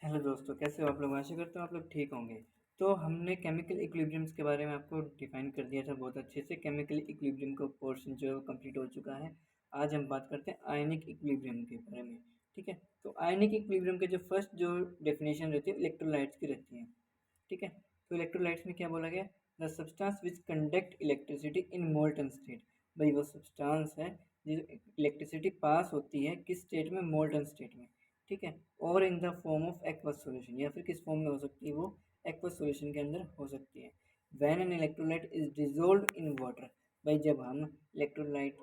Hello दोस्तों, कैसे हो आप लोग। आशा करता हूँ आप लोग ठीक होंगे। तो हमने केमिकल इक्विलिब्रियम्स के बारे में आपको डिफाइन कर दिया था बहुत अच्छे से। केमिकल इक्विलिब्रियम का पोर्शन जो है वो कंप्लीट हो चुका है। आज हम बात करते हैं आयनिक इक्विलिब्रियम के बारे में। ठीक है, तो आयनिक इक्विलिब्रियम के जो फर्स्ट जो डेफिनेशन रहती है इलेक्ट्रोलाइट्स की रहती है। ठीक है, तो इलेक्ट्रोलाइट्स में क्या बोला गया, the substance which conduct electricity in molten state. भाई वो सब्सटेंस है जो इलेक्ट्रिसिटी पास होती है किस स्टेट में, मोल्टन स्टेट में। ठीक है, और in the form of aqueous solution, या फिर किस फॉर्म में हो सकती है वो, एक्वस सॉल्यूशन के अंदर हो सकती है। When an electrolyte is dissolve in water. भाई जब हम इलेक्ट्रोलाइट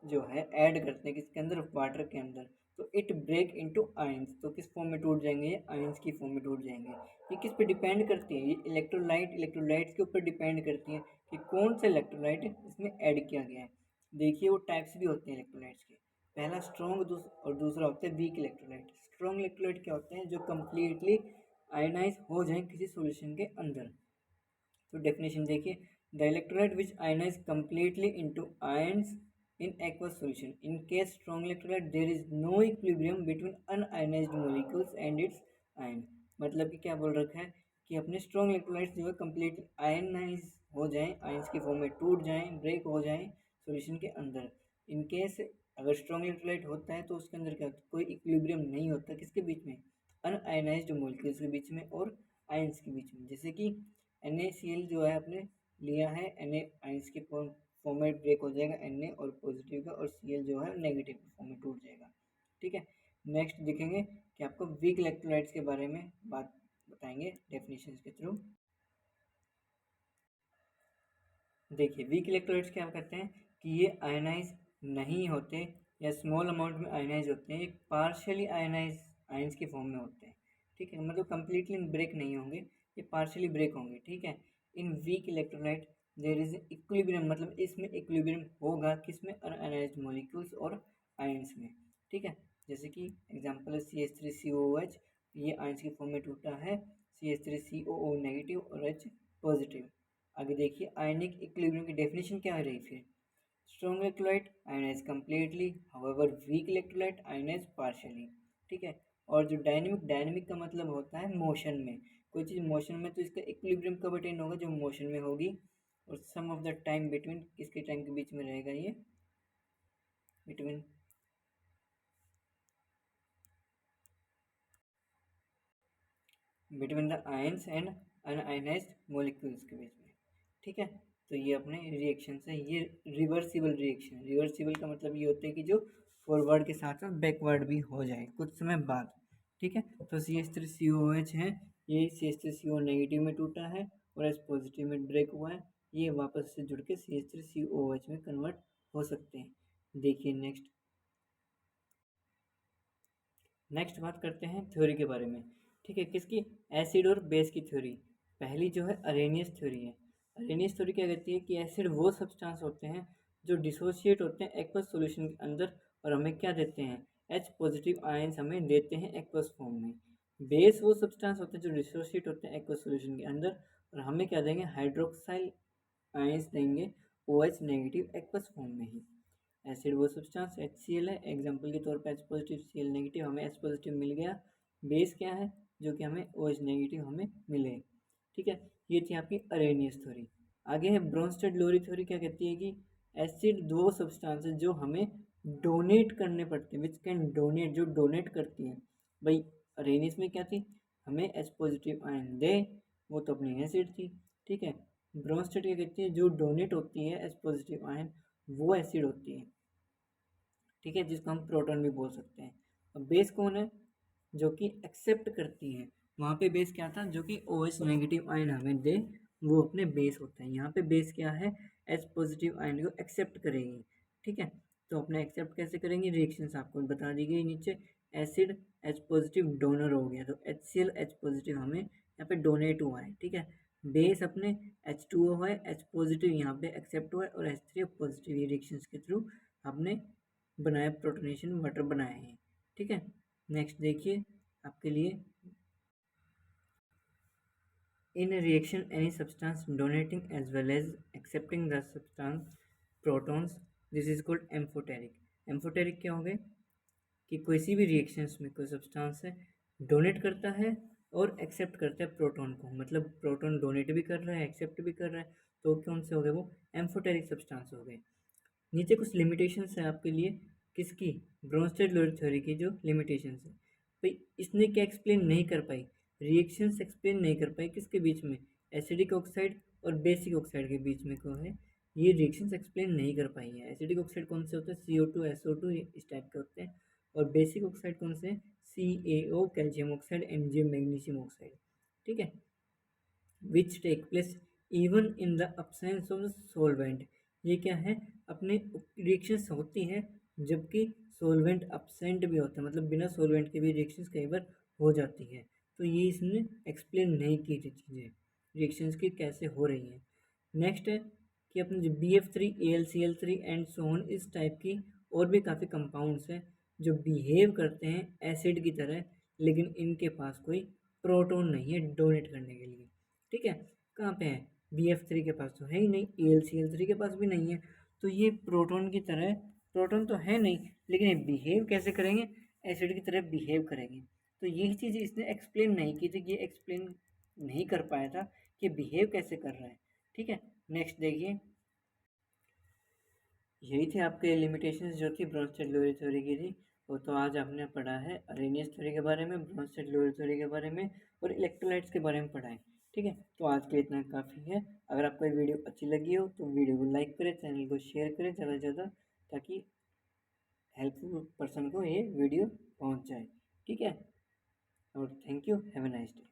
जो है ऐड करते हैं किसके अंदर, वाटर के अंदर, तो इट ब्रेक इनटू आयंस। तो किस फॉर्म में टूट जाएंगे, ये आयंस की फॉर्म में टूट जाएंगे। ये किस पे डिपेंड करती है, ये इलेक्ट्रोलाइट्स के ऊपर डिपेंड करती है कि कौन सा इलेक्ट्रोलाइट इसमें ऐड किया गया है। देखिए वो टाइप्स भी होते हैं इलेक्ट्रोलाइट्स के। पहला स्ट्रॉन्ग और दूसरा होता है वीक इलेक्ट्रोलाइट। स्ट्रॉन्ग इलेक्ट्रोलाइट क्या होते हैं, जो कम्प्लीटली आयनाइज हो जाए किसी सॉल्यूशन के अंदर। तो डेफिनेशन देखिए, the electrolyte which ionize completely into ions in aqueous solution. In case strong electrolyte there is no equilibrium between unionized molecules and its ion. मतलब कि क्या बोल रखा है कि अपने स्ट्रॉन्ग इलेक्ट्रोलाइट्स जो है कंप्लीट आयनाइज हो जाएं, आयंस के फॉर्म में टूट जाएं, ब्रेक हो जाएं सॉल्यूशन के अंदर। इन केस अगर स्ट्रॉन्ग इलेक्ट्रोलाइट होता है तो उसके अंदर क्या होता है, कोई इक्विलिब्रियम नहीं होता किसके बीच में, अनआयनाइज्ड मॉलिक्यूल्स के बीच में और आयंस के बीच में। जैसे कि NaCl जो है आपने लिया है, Na आइंस के फॉर्म में ब्रेक हो जाएगा Na और पॉजिटिव का, और Cl जो है नेगेटिव फॉर्म में टूट जाएगा। ठीक है, नेक्स्ट देखेंगे कि आपको वीक इलेक्ट्रोलाइट्स के बारे में बात बताएंगे डेफिनेशन के थ्रू। देखिए वीक इलेक्ट्रोलाइट्स क्या करते हैं कि ये आयनाइज नहीं होते या स्मॉल अमाउंट में आयनाइज होते हैं, एक पार्शियली आयनाइज आयंस के फॉर्म में होते हैं। ठीक है, मतलब कंप्लीटली ब्रेक नहीं होंगे, ये पार्शियली ब्रेक होंगे। ठीक है, in weak electrolyte there is equilibrium, मतलब इसमें इक्विलिब्रियम होगा किसमें, अनआयनाइज्ड मॉलिक्यूल्स और आयंस में। ठीक है, जैसे कि एग्जांपल है CH3COOH, ये आयंस के फॉर्म में टूटा है, CH3COO नेगेटिव और H पॉजिटिव। आगे देखिए आयनिक इक्विलिब्रियम की डेफिनेशन क्या रही फिर, strong electrolyte ionize completely, however weak electrolyte ionize partially. ठीक है, और जो डायनेमिक का मतलब होता है मोशन में, कोई चीज़ मोशन में तो इसका इक्विलिब्रियम कब अटेन होगा, जो मोशन में होगी। और सम ऑफ द टाइम बिटवीन, किसके टाइम के बीच में रहेगा ये, between the ions and un-ionised molecules के बीच में। ठीक है, तो ये अपने रिएक्शन है, ये रिवर्सिबल रिएक्शन। रिवर्सिबल का मतलब ये होता है कि जो फॉरवर्ड के साथ साथ बैकवर्ड भी हो जाए कुछ समय बाद। ठीक है, तो CH3COOH है, ये CH3CO नेगेटिव में टूटा है और H पॉजिटिव में ब्रेक हुआ है, ये वापस से जुड़ के CH3COOH में कन्वर्ट हो सकते हैं। देखिए नेक्स्ट बात करते हैं थ्योरी के बारे में। ठीक है, किसकी, एसिड और बेस की थ्योरी। पहली जो है अरेनियस थ्योरी है। अरेनियस थ्योरी क्या कहती है कि एसिड वो सब्सटेंस होते हैं जो डिसोशिएट होते हैं एक्वस सॉल्यूशन के अंदर, और हमें क्या देते हैं, H पॉजिटिव आयंस हमें देते हैं एक्वस फॉर्म में। बेस वो सब्सटेंस होते हैं जो डिसोशिएट होते हैं एक्वस सॉल्यूशन के अंदर, और हमें क्या देंगे, हाइड्रोक्साइल आयंस देंगे OH नेगेटिव एक्वस फॉर्म में ही। एसिड वो सब्सटेंस HCl है, एग्जांपल के तौर पे H पॉजिटिव Cl नेगेटिव, हमें H पॉजिटिव मिल गया। बेस क्या है, जो कि हमें OH नेगेटिव हमें मिले। ठीक है, ये थी आपकी अरेनियस थ्योरी। आगे है ब्रोंस्टेड लोरी थ्योरी। क्या कहती है कि एसिड दो सब्सटेंस है जो हमें डोनेट करने पड़ते हैं, विच कैन डोनेट, जो डोनेट करती हैं। भाई अरेनियस में क्या थी, हमें H पॉजिटिव आयन दे, वो तो अपनी एसिड थी। ठीक है, ब्रोंस्टेड क्या कहती है, जो डोनेट होती है H पॉजिटिव आयन, वो एसिड होती है। ठीक है, जिसको हम प्रोटॉन भी बोल सकते हैं। अब बेस कौन है, जो कि एक्सेप्ट करती है। वहाँ पे बेस क्या था, जो कि OH नेगेटिव आयन हमें दे, वो अपने बेस होता है। यहाँ पे बेस क्या है, H पॉजिटिव आयन को एक्सेप्ट करेगी। ठीक है, तो अपने एक्सेप्ट कैसे करेंगे, रिएक्शंस आपको बता दी गई नीचे। एसिड H पॉजिटिव डोनर हो गया, तो HCl H पॉजिटिव हमें यहाँ पे डोनेट हुआ है। ठीक है, बेस अपने H2O है, H पॉजिटिव यहाँ पे एक्सेप्ट हुआ है, और H3 पॉजिटिव, ये रिएक्शंस के थ्रू हमने बनाए, प्रोटोनेशन वाटर बनाए हैं। ठीक है, नेक्स्ट देखिए आपके लिए, in reaction any substance donating as well as accepting the substance protons, this is called amphoteric. Amphoteric क्या हो गए कि किसी भी रिएक्शंस में कोई सब्सटेंस है डोनेट करता है और एक्सेप्ट करता है प्रोटॉन को, मतलब प्रोटॉन डोनेट भी कर रहा है, एक्सेप्ट भी कर रहा है। तो कौन से हो गए वो? एम्फोटेरिक सब्सटेंस हो गए। नीचे कुछ लिमिटेशंस है आपके लिए, किसकी? ब्रोंस्टेड लोरेट थ्योरी की जो लिमिटेशंस है भाई, इसने क्या एक्सप्लेन नहीं कर पाई? रिएक्शंस एक्सप्लेन नहीं कर पाई किसके बीच में? एसिडिक ऑक्साइड और बेसिक ऑक्साइड के बीच में को है, ये रिएक्शंस एक्सप्लेन नहीं कर पाई है। एसिडिक ऑक्साइड कौन से होते हैं? CO2 SO2 इस टाइप के होते हैं। और बेसिक ऑक्साइड कौन से? CaO calcium oxide, MgM magnesium oxide. ठीक है, which take place even in the absence of the solvent. ये क्या है? अपने रिएक्शंस होती हैं जबकि सोलवेंट absent भी होता है, मतलब बिना सोलवेंट के भी रिएक्शंस कई बार हो जाती है। तो ये इसने एक्सप्लेन नहीं की थी चीज़ें, रिएक्शंस की कैसे हो रही हैं। नेक्स्ट है कि अपने जो BF3 AlCl3 and so on, इस टाइप की और भी काफ़ी कंपाउंड्स हैं जो बिहेव करते हैं एसिड की तरह, लेकिन इनके पास कोई प्रोटॉन नहीं है डोनेट करने के लिए। ठीक है, कहाँ पे है? BF3 के पास तो है ही नहीं, AlCl3 के पास भी नहीं है। तो ये प्रोटॉन की तरह, प्रोटॉन तो है नहीं, लेकिन ये बिहेव कैसे करेंगे? एसिड की तरह बिहेव करेंगे। तो यही चीज़ इसने एक्सप्लेन नहीं की थी, ये एक्सप्लेन नहीं कर पाया था कि बिहेव कैसे कर रहा है। ठीक है, नेक्स्ट देखिए, यही थे आपके लिमिटेशंस जो कि ब्रोंस्टेड लोरेट थ्योरी की थी। वो तो आज आपने पढ़ा है अरेनियस थ्योरी के बारे में, ब्रोंस्टेड लोरेट थ्योरी के बारे में और इलेक्ट्रोलाइट्स के बारे में पढ़ा है। ठीक है, तो आज के लिए इतना काफ़ी है। अगर आपको ये वीडियो अच्छी लगी हो तो वीडियो को लाइक करें, चैनल को शेयर करें ज़्यादा से ज़्यादा, ताकि हेल्पफुल पर्सन को ये वीडियो पहुंच जाए। ठीक है, और thank you, have a nice day.